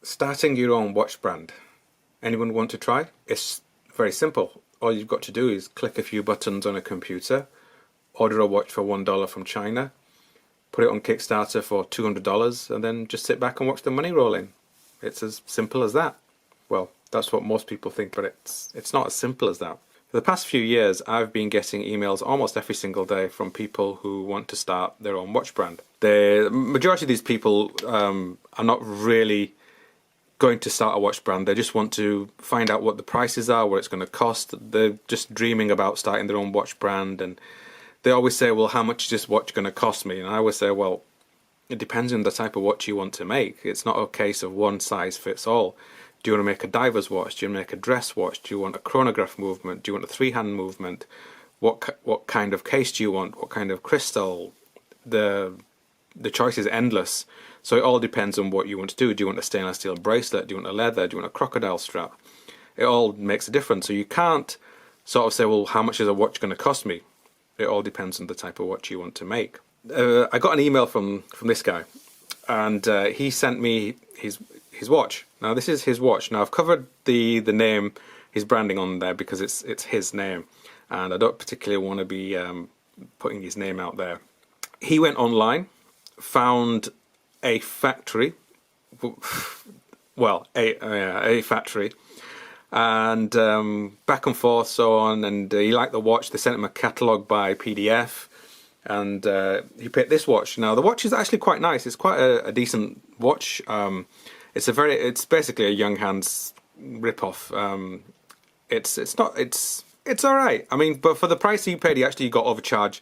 Starting your own watch brand. Anyone want to try? It's very simple. All you've got to do is click a few buttons on a computer, order a watch for $1 from China, put it on Kickstarter for $200, and then just sit back and watch the money roll in. It's as simple as that. Well, that's what most people think, but it's not as simple as that. For the past few years, I've been getting emails almost every single day from people who want to start their own watch brand. The majority of these people are not really going to start a watch brand. They just want to find out what the prices are, what it's going to cost. They're just dreaming about starting their own watch brand, and they always say, well, how much is this watch going to cost me? And I always say, well, it depends on the type of watch you want to make. It's not a case of one size fits all. Do you want to make a diver's watch? Do you want to make a dress watch? Do you want a chronograph movement? Do you want a three-hand movement? What kind of case do you want? What kind of crystal? The choice is endless. So it all depends on what you want to do. Do you want a stainless steel bracelet? Do you want a leather? Do you want a crocodile strap? It all makes a difference. So you can't sort of say, well, how much is a watch going to cost me? It all depends on the type of watch you want to make. I got an email from this guy, and he sent me his watch. Now this is his watch. Now I've covered the name, his branding on there because it's his name, and I don't particularly want to be putting his name out there. He went online, found a factory, well, a factory, and back and forth, so on, and he liked the watch. They sent him a catalogue by PDF, and he picked this watch. Now the watch is actually quite nice. It's quite a decent watch. It's basically a Young Hands rip-off. It's all right. I mean, but for the price he paid, he actually got overcharged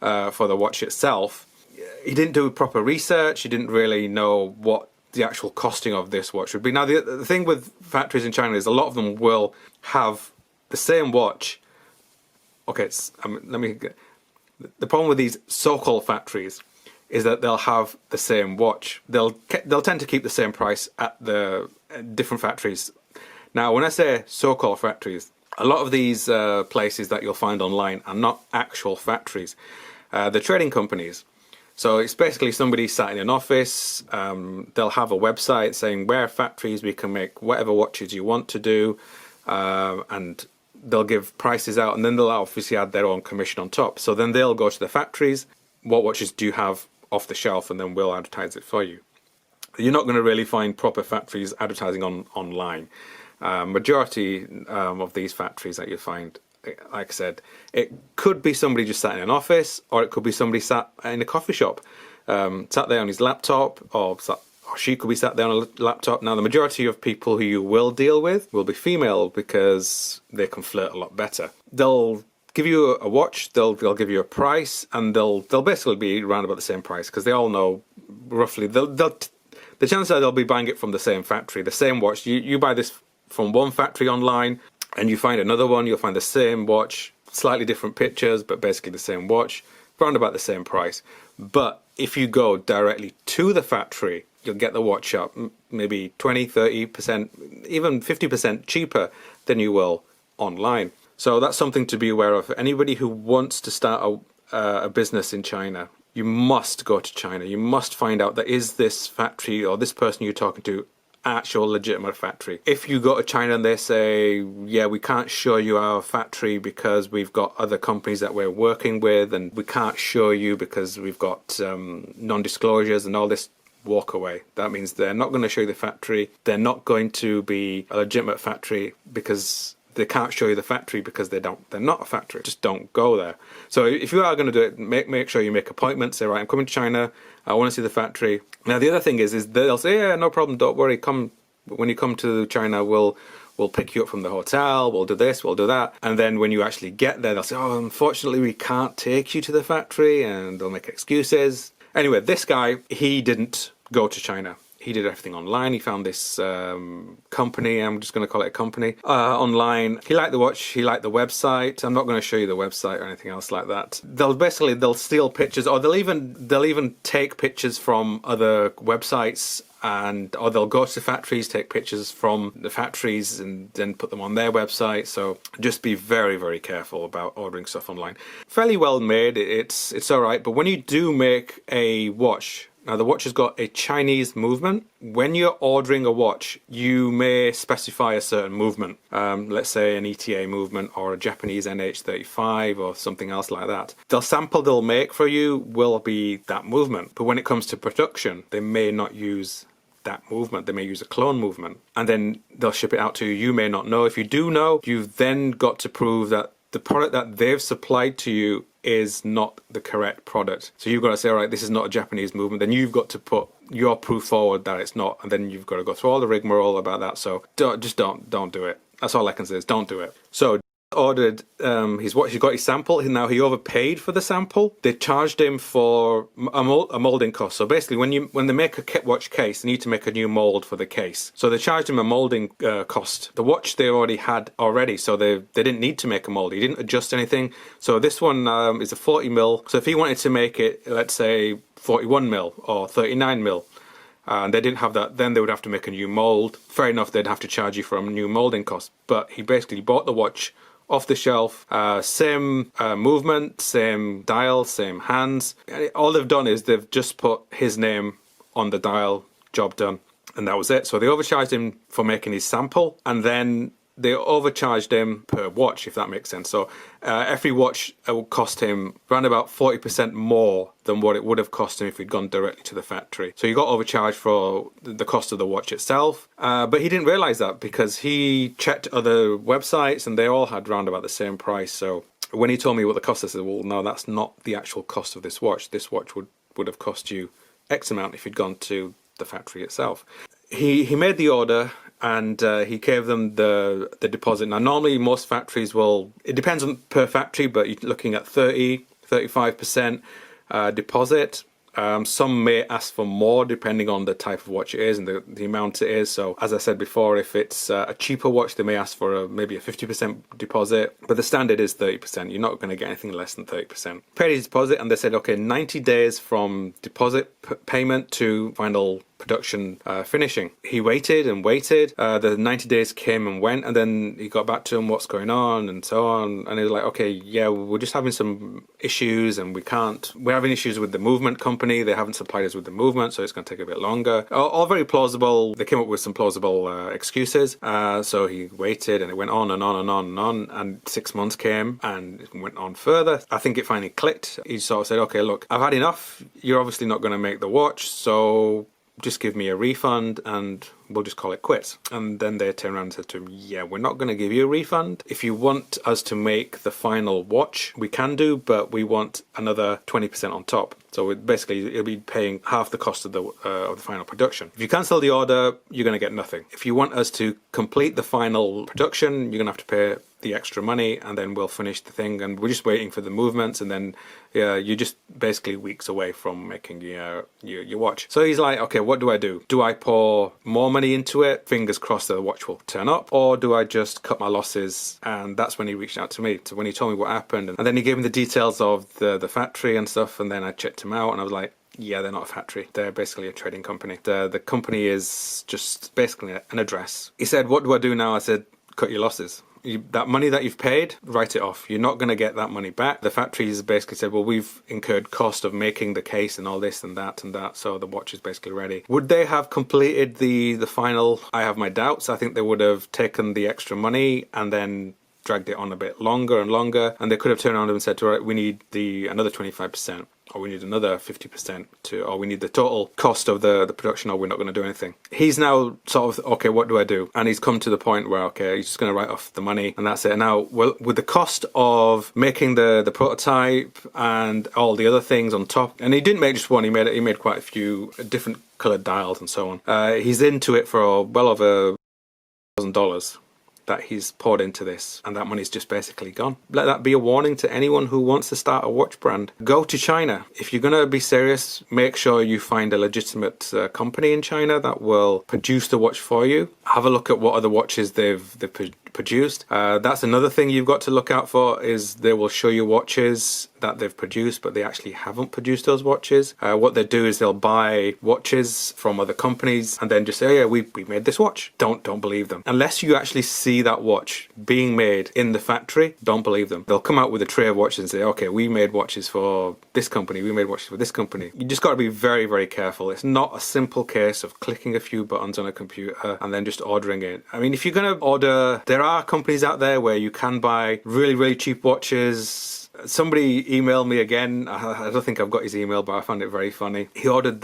for the watch itself. He didn't do proper research. He didn't really know what the actual costing of this watch would be. Now, the thing with factories in China is a lot of them will have the same watch. Okay, the problem with these so-called factories is that they'll have the same watch. They'll tend to keep the same price at the different factories. Now, when I say so-called factories, a lot of these places that you'll find online are not actual factories. They're trading companies. So it's basically somebody sat in an office. They'll have a website saying we're factories, we can make whatever watches you want to do, and they'll give prices out, and then they'll obviously add their own commission on top. So then they'll go to the factories, what watches do you have off the shelf, and then we'll advertise it for you. You're not going to really find proper factories advertising online. Majority of these factories that you find, like I said, it could be somebody just sat in an office, or it could be somebody sat in a coffee shop, sat there on his laptop, or she could be sat there on a laptop. Now, the majority of people who you will deal with will be female because they can flirt a lot better. They'll give you a watch, they'll give you a price, and they'll basically be around about the same price because they all know roughly. The chances are they'll be buying it from the same factory, the same watch. You buy this from one factory online, and you find another one, you'll find the same watch, slightly different pictures, but basically the same watch, around about the same price. But if you go directly to the factory, you'll get the watch up maybe 20, 30%, even 50% cheaper than you will online. So that's something to be aware of. Anybody who wants to start a business in China, you must go to China. You must find out that is this factory or this person you're talking to actual legitimate factory. If you go to China and they say, yeah, we can't show you our factory because we've got other companies that we're working with, and we can't show you because we've got non-disclosures and all this, walk away. That means they're not going to show you the factory. They're not going to be a legitimate factory because they can't show you the factory because they're not a factory. Just don't go there. So if you are going to do it, make sure you make appointments. Say, right, I'm coming to China. I want to see the factory. Now the other thing is they'll say, yeah, no problem, don't worry. Come when you come to China, we'll pick you up from the hotel. We'll do this, we'll do that. And then when you actually get there, they'll say, oh, unfortunately, we can't take you to the factory, and they'll make excuses. Anyway, this guy, he didn't go to China. He did everything online. He found this company, I'm just going to call it a company, online. He liked the watch, he liked the website. I'm not going to show you the website or anything else like that. They'll steal pictures, or they'll even take pictures from other websites, or they'll go to factories, take pictures from the factories and then put them on their website. So just be very, very careful about ordering stuff online. Fairly well made, it's all right, but when you do make a watch, Now the watch has got a Chinese movement. When you're ordering a watch, you may specify a certain movement. Let's say an ETA movement or a Japanese NH35 or something else like that. The sample they'll make for you will be that movement. But when it comes to production, they may not use that movement. They may use a clone movement. And then they'll ship it out to you. You may not know. If you do know, you've then got to prove that the product that they've supplied to you is not the correct product. So you've got to say, all right, this is not a Japanese movement. Then you've got to put your proof forward that it's not, and then you've got to go through all the rigmarole about that. So don't do it. That's all I can say is don't do it. So ordered his watch. He got his sample. Now he overpaid for the sample. They charged him for a molding cost. So basically, when they make a watch case, they need to make a new mold for the case. So they charged him a molding cost. The watch they already had already, so they didn't need to make a mold. He didn't adjust anything. So this one is a 40 mil. So if he wanted to make it, let's say 41 mil or 39 mil. And they didn't have that, then they would have to make a new mold. Fair enough, they'd have to charge you for a new molding cost. But he basically bought the watch off the shelf, same movement, same dial, same hands. And all they've done is they've just put his name on the dial, job done, and that was it. So they overcharged him for making his sample, and then they overcharged him per watch, if that makes sense. So every watch will cost him around about 40% more than what it would have cost him if he'd gone directly to the factory. So he got overcharged for the cost of the watch itself, but he didn't realize that because he checked other websites and they all had round about the same price. So when he told me what the cost, I said, well, no, that's not the actual cost of this watch. This watch would have cost you X amount if you'd gone to the factory itself. He made the order, and he gave them the deposit. Now, normally most factories will, it depends on per factory, but you're looking at 35% deposit. Some may ask for more depending on the type of watch it is and the amount it is. So as I said before, if it's a cheaper watch, they may ask for maybe a 50% deposit, but the standard is 30%. You're not going to get anything less than 30%. Paid his deposit, and they said, okay, 90 days from deposit payment to final production finishing. He waited and waited. The 90 days came and went, and then he got back to him, what's going on and so on. And he was like, okay, yeah, we're just having some issues and we're having issues with the movement company. They haven't supplied us with the movement, so it's going to take a bit longer. All very plausible. They came up with some plausible excuses. So he waited, and it went on and on and on and on. And 6 months came and it went on further. I think it finally clicked. He sort of said, okay, look, I've had enough. You're obviously not going to make the watch, so just give me a refund and we'll just call it quits. And then they turned around and said to him, yeah, we're not going to give you a refund. If you want us to make the final watch, we can do, but we want another 20% on top. So basically, you'll be paying half the cost of the final production. If you cancel the order, you're going to get nothing. If you want us to complete the final production, you're going to have to pay the extra money, and then we'll finish the thing. And we're just waiting for the movements, and then you're just basically weeks away from making your watch. So he's like, okay, what do I do? Do I pour more money into it, fingers crossed that the watch will turn up, or do I just cut my losses? And that's when he reached out to me. So when he told me what happened, and then he gave me the details of the factory and stuff, and then I checked him out, and I was like, yeah, they're not a factory. They're basically a trading company. The company is just basically an address. He said, what do I do now? I said, cut your losses. That money that you've paid, write it off. You're not going to get that money back. The factories basically said, well, we've incurred cost of making the case and all this and that, so the watch is basically ready. Would they have completed the final? I have my doubts. I think they would have taken the extra money and then dragged it on a bit longer and longer, and they could have turned around and said, all right, we need another 25%. Or we need another 50% or we need the total cost of the production, or we're not going to do anything. He's now sort of, okay, what do I do? And he's come to the point where, okay, he's just going to write off the money and that's it. Now, well, with the cost of making the prototype and all the other things on top, and he didn't make just one, he made quite a few different colored dials and so on. He's into it for well over $1,000 that he's poured into this, and that money's just basically gone. Let that be a warning to anyone who wants to start a watch brand. Go to China. If you're going to be serious, make sure you find a legitimate company in China that will produce the watch for you. Have a look at what other watches they've produced. That's another thing you've got to look out for, is they will show you watches that they've produced, but they actually haven't produced those watches. What they do is they'll buy watches from other companies and then just say, oh yeah, we made this watch. Don't believe them. Unless you actually see that watch being made in the factory, don't believe them. They'll come out with a tray of watches and say, okay, we made watches for this company, we made watches for this company. You just got to be very, very careful. It's not a simple case of clicking a few buttons on a computer and then just ordering it. I mean, if you're going to order, there are companies out there where you can buy really, really cheap watches. Somebody emailed me again. I don't think I've got his email, but I found it very funny. He ordered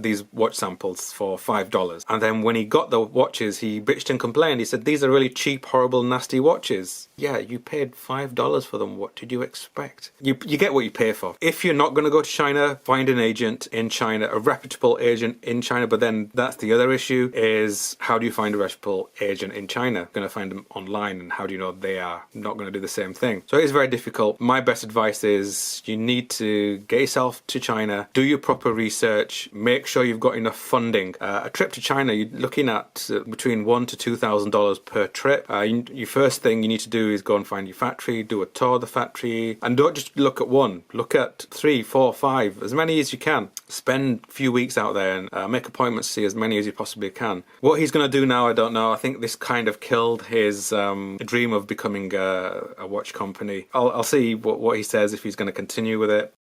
these watch samples for $5. And then when he got the watches, he bitched and complained. He said, these are really cheap, horrible, nasty watches. Yeah, you paid $5 for them. What did you expect? You get what you pay for. If you're not going to go to China, find an agent in China, a reputable agent in China. But then that's the other issue, is how do you find a reputable agent in China? Going to find them online, and how do you know they are not going to do the same thing? So it is very difficult. My best advice is you need to get yourself to China, do your proper research, make sure you've got enough funding. A trip to China, you're looking at between $1,000 to $2,000 per trip. Your first thing you need to do is go and find your factory, do a tour of the factory, and don't just look at one, look at 3, 4, 5, as many as you can. Spend a few weeks out there and make appointments to see as many as you possibly can. What he's going to do now, I don't know. I think this kind of killed his dream of becoming a watch company. I'll see what he says, if he's going to continue with it.